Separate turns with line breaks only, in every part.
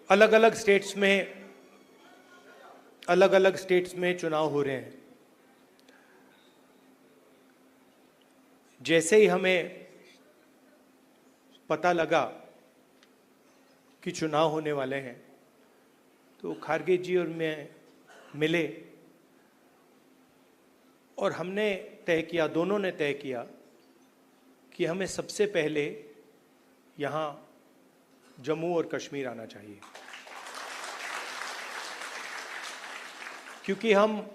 अलग अलग स्टेट्स में चुनाव हो रहे हैं। जैसे ही हमें पता लगा कि चुनाव होने वाले हैं तो खारगे जी और मैं मिले और हमने तय किया, दोनों ने तय किया कि हमें सबसे पहले यहाँ जम्मू और कश्मीर आना चाहिए, क्योंकि हम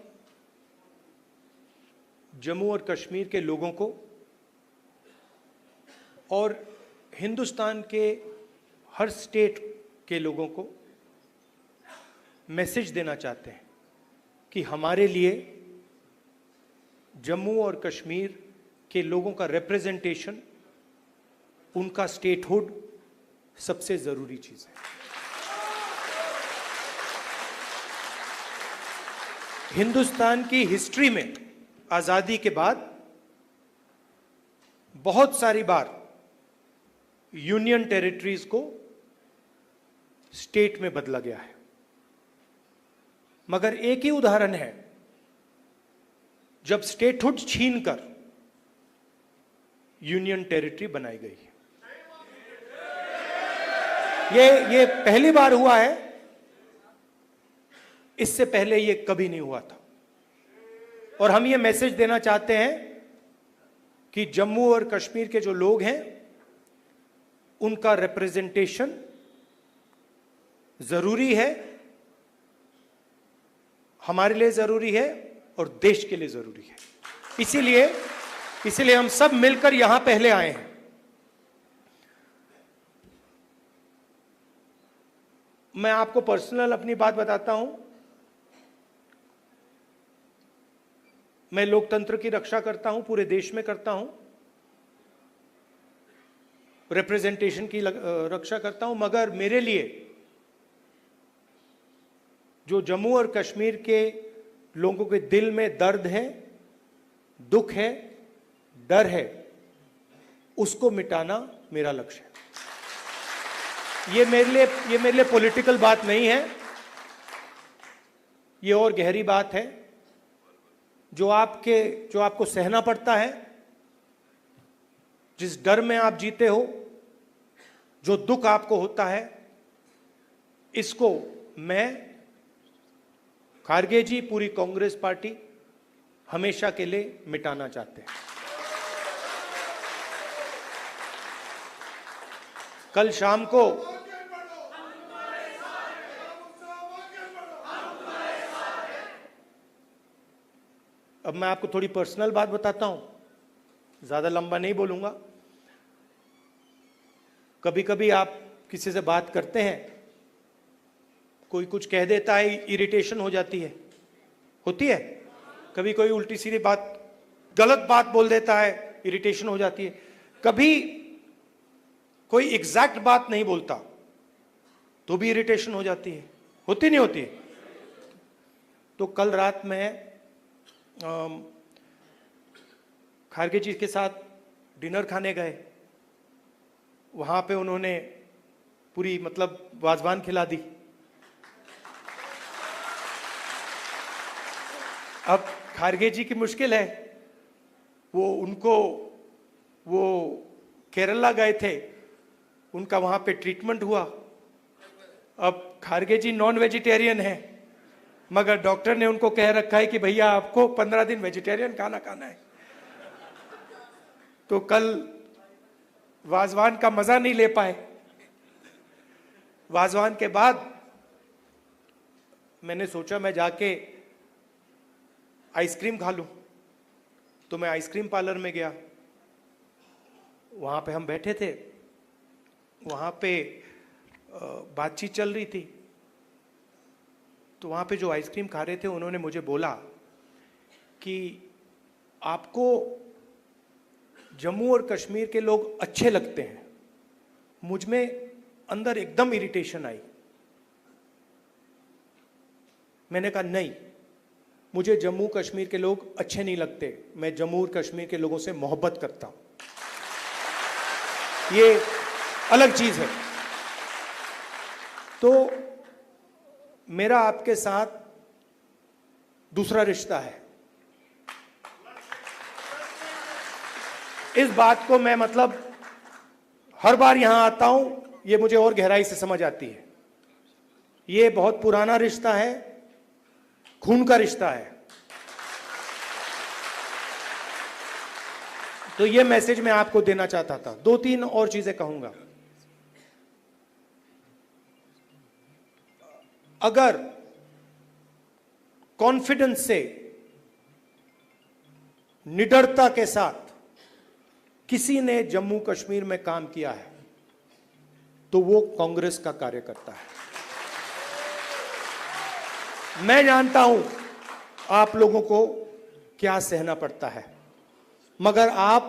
जम्मू और कश्मीर के लोगों को और हिंदुस्तान के हर स्टेट के लोगों को मैसेज देना चाहते हैं कि हमारे लिए जम्मू और कश्मीर के लोगों का रिप्रेजेंटेशन, उनका स्टेटहुड सबसे जरूरी चीज है। हिंदुस्तान की हिस्ट्री में आजादी के बाद बहुत सारी बार यूनियन टेरिटरीज को स्टेट में बदला गया है, मगर एक ही उदाहरण है जब स्टेटहुड छीनकर यूनियन टेरिटरी बनाई गई है। ये पहली बार हुआ है, इससे पहले ये कभी नहीं हुआ था। और हम ये मैसेज देना चाहते हैं कि जम्मू और कश्मीर के जो लोग हैं उनका रिप्रेजेंटेशन जरूरी है, हमारे लिए जरूरी है और देश के लिए जरूरी है। इसीलिए हम सब मिलकर यहां पहले आए हैं। मैं आपको पर्सनल अपनी बात बताता हूं। मैं लोकतंत्र की रक्षा करता हूं, पूरे देश में करता हूं, रिप्रेजेंटेशन की रक्षा करता हूं, मगर मेरे लिए जो जम्मू और कश्मीर के लोगों के दिल में दर्द है, दुख है, डर है, उसको मिटाना मेरा लक्ष्य है। ये मेरे लिए पॉलिटिकल बात नहीं है, ये और गहरी बात है जो आपको सहना पड़ता है, जिस डर में आप जीते हो, जो दुख आपको होता है, इसको मैं, खारगे जी, पूरी कांग्रेस पार्टी हमेशा के लिए मिटाना चाहते हैं। कल शाम को अब मैं आपको थोड़ी पर्सनल बात बताता हूं, ज्यादा लंबा नहीं बोलूंगा। कभी कभी आप किसी से बात करते हैं, कोई कुछ कह देता है, इरिटेशन हो जाती है, होती है। कभी कोई उल्टी सीधी बात, गलत बात बोल देता है, इरिटेशन हो जाती है। कभी कोई एग्जैक्ट बात नहीं बोलता तो भी इरिटेशन हो जाती है, होती नहीं होती। तो कल रात में खारगे जी के साथ डिनर खाने गए, वहां पे उन्होंने पूरी वाजवान खिला दी। अब खारगे जी की मुश्किल है, वो केरला गए थे, उनका वहां पे ट्रीटमेंट हुआ। अब खारगे जी नॉन वेजिटेरियन है, मगर डॉक्टर ने उनको कह रखा है कि भैया आपको 15 दिन वेजिटेरियन खाना खाना है। तो कल वाजवान का मजा नहीं ले पाए। वाजवान के बाद मैंने सोचा मैं जाके आइसक्रीम खा लूं, तो मैं आइसक्रीम पार्लर में गया। वहां पे हम बैठे थे, वहां पे बातचीत चल रही थी। तो वहां पे जो आइसक्रीम खा रहे थे, उन्होंने मुझे बोला कि आपको जम्मू और कश्मीर के लोग अच्छे लगते हैं। मुझ में अंदर एकदम इरिटेशन आई। मैंने कहा नहीं, मुझे जम्मू कश्मीर के लोग अच्छे नहीं लगते, मैं जम्मू और कश्मीर के लोगों से मोहब्बत करता हूं, ये अलग चीज है। तो मेरा आपके साथ दूसरा रिश्ता है। इस बात को मैं मतलब हर बार यहां आता हूं, ये मुझे और गहराई से समझ आती है। ये बहुत पुराना रिश्ता है, खून का रिश्ता है। तो ये मैसेज मैं आपको देना चाहता था। 2-3 और चीजें कहूंगा। अगर कॉन्फिडेंस से, निडरता के साथ किसी ने जम्मू कश्मीर में काम किया है तो वो कांग्रेस का कार्यकर्ता है। मैं जानता हूं आप लोगों को क्या सहना पड़ता है, मगर आप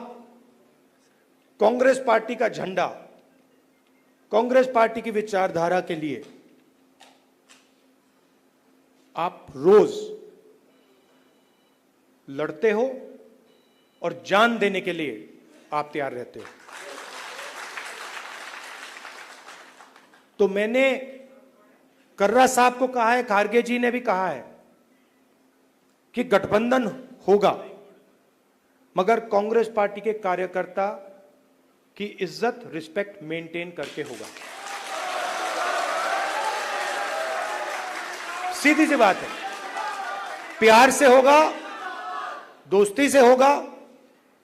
कांग्रेस पार्टी का झंडा, कांग्रेस पार्टी की विचारधारा के लिए आप रोज लड़ते हो और जान देने के लिए आप तैयार रहते हो। तो मैंने कर्रा साहब को कहा है, खारगे जी ने भी कहा है कि गठबंधन होगा, मगर कांग्रेस पार्टी के कार्यकर्ता की इज्जत, रिस्पेक्ट मेंटेन करके होगा। सीधी सी बात है, प्यार से होगा, दोस्ती से होगा,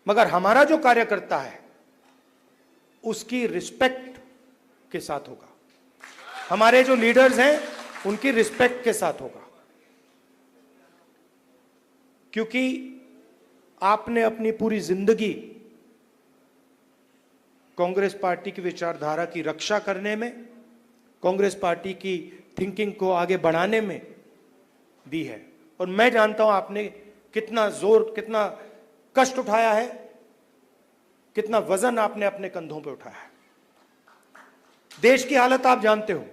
मगर हमारा जो कार्यकर्ता है उसकी रिस्पेक्ट के साथ होगा। हमारे जो लीडर्स हैं उनकी रिस्पेक्ट के साथ होगा, क्योंकि आपने अपनी पूरी जिंदगी कांग्रेस पार्टी की विचारधारा की रक्षा करने में, कांग्रेस पार्टी की थिंकिंग को आगे बढ़ाने में दी है। और मैं जानता हूं आपने कितना जोर, कितना कष्ट उठाया है, कितना वजन आपने अपने कंधों पे उठाया है। देश की हालत आप जानते हो,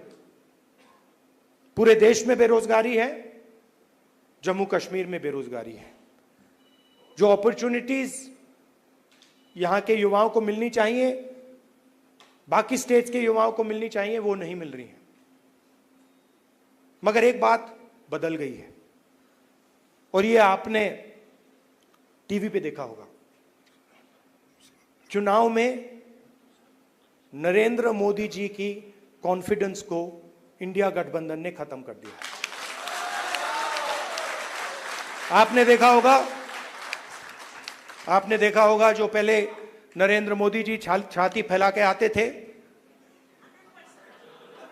पूरे देश में बेरोजगारी है, जम्मू कश्मीर में बेरोजगारी है। जो अपॉर्चुनिटीज यहां के युवाओं को मिलनी चाहिए, बाकी स्टेट्स के युवाओं को मिलनी चाहिए, वो नहीं मिल रही है। मगर एक बात बदल गई है, और ये आपने टीवी पे देखा होगा। चुनाव में नरेंद्र मोदी जी की कॉन्फिडेंस को इंडिया गठबंधन ने खत्म कर दिया। आपने देखा होगा जो पहले नरेंद्र मोदी जी छाती फैला के आते थे,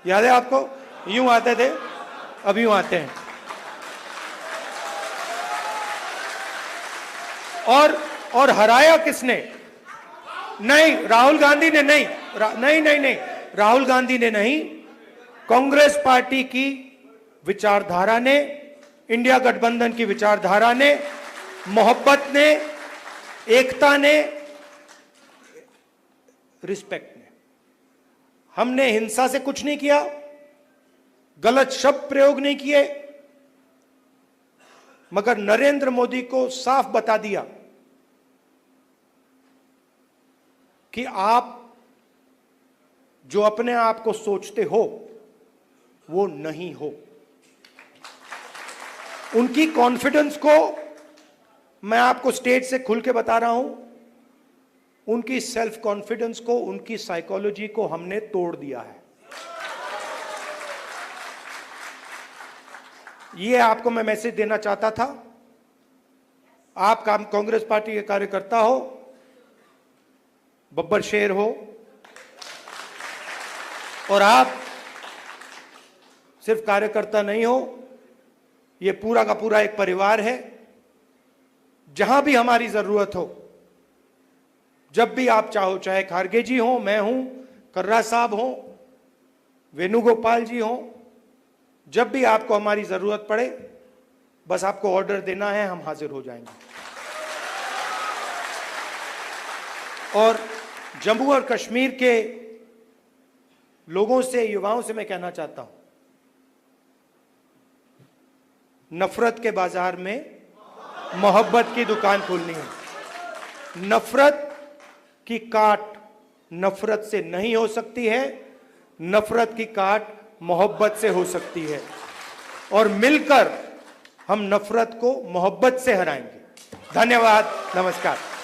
याद है आपको? यूं आते थे, अब यूं आते हैं। और हराया किसने? नहीं, राहुल गांधी ने नहीं, नहीं, राहुल गांधी ने नहीं, कांग्रेस पार्टी की विचारधारा ने, इंडिया गठबंधन की विचारधारा ने, मोहब्बत ने, एकता ने, रिस्पेक्ट ने। हमने हिंसा से कुछ नहीं किया, गलत शब्द प्रयोग नहीं किए, मगर नरेंद्र मोदी को साफ बता दिया कि आप जो अपने आप को सोचते हो वो नहीं हो। उनकी कॉन्फिडेंस को मैं आपको स्टेज से खुल के बता रहा हूं, उनकी सेल्फ कॉन्फिडेंस को, उनकी साइकोलॉजी को हमने तोड़ दिया है। ये आपको मैं मैसेज देना चाहता था। आप कांग्रेस पार्टी के कार्यकर्ता हो, बब्बर शेर हो, और आप सिर्फ कार्यकर्ता नहीं हो, ये पूरा का पूरा एक परिवार है। जहां भी हमारी जरूरत हो, जब भी आप चाहो, चाहे खारगे जी हो, मैं हूं, कर्रा साहब हो, वेणुगोपाल जी हो, जब भी आपको हमारी जरूरत पड़े, बस आपको ऑर्डर देना है, हम हाजिर हो जाएंगे। और जम्मू और कश्मीर के लोगों से, युवाओं से मैं कहना चाहता हूं, नफरत के बाजार में मोहब्बत की दुकान खोलनी है। नफरत की काट नफरत से नहीं हो सकती है, नफरत की काट मोहब्बत से हो सकती है और मिलकर हम नफरत को मोहब्बत से हराएंगे। धन्यवाद, नमस्कार।